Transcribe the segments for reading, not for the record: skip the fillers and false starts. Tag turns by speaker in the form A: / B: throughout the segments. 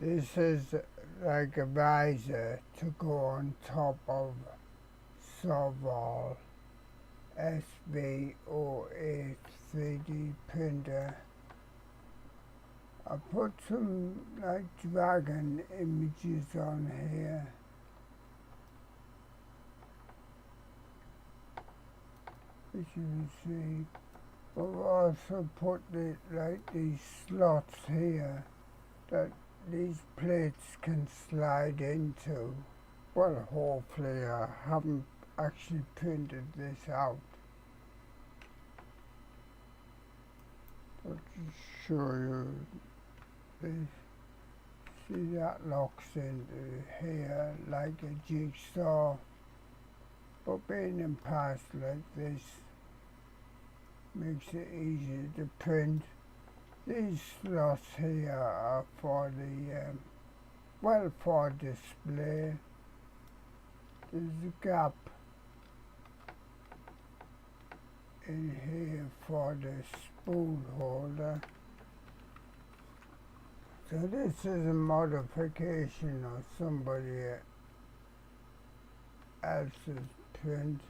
A: This is like a visor to go on top of SOVOL SV08 3D printer. I put some like dragon images on here. As you can see, but I've also put these slots here that these plates can slide into. Well, hopefully I haven't actually printed this out, but to show you this. See, that locks into here like a jigsaw, but being in parts like this makes it easier to print. These slots here are for the, for display. There's a gap in here for the spoon holder. So this is a modification of somebody else's print.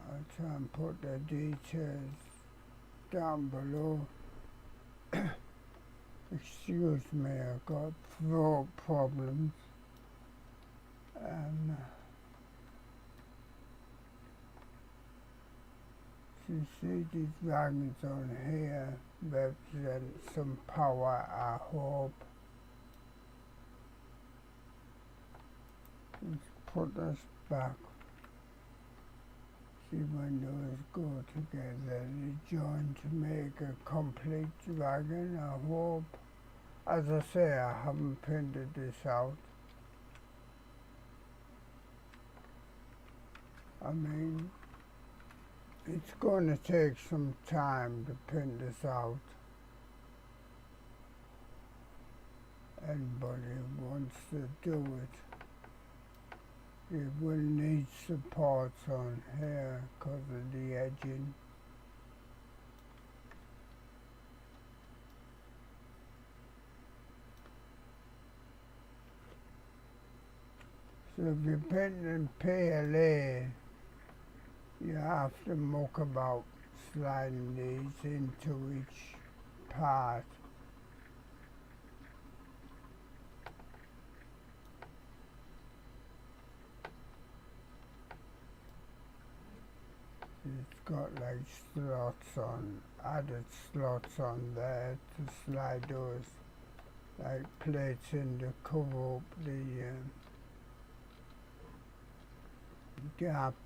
A: I'll try and put the details down below. Excuse me, I've got throat problems. You see these dragons on here represent some power, I hope. Let's put this back. See, when those go together, they join to make a complete dragon, I hope. As I say, I haven't printed this out. I mean, it's going to take some time to print this out. Anybody who wants to do it, you will need supports on here because of the edging. So if you're printing PLA, you have to muck about sliding these into each part. It's got like slots on, added slots on there to slide those like plates in to cover up the gaps.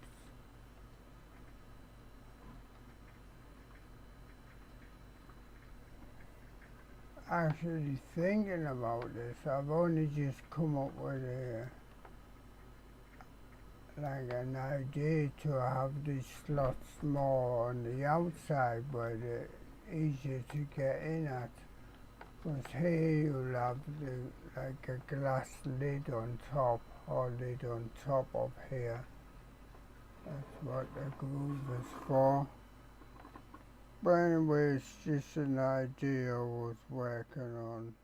A: Actually thinking about this, I've only just come up with an idea to have these slots more on the outside where they're easier to get in at. Because here you'll have like a glass lid on top, or lid on top of here. That's what the groove is for. But anyway, it's just an idea I was working on.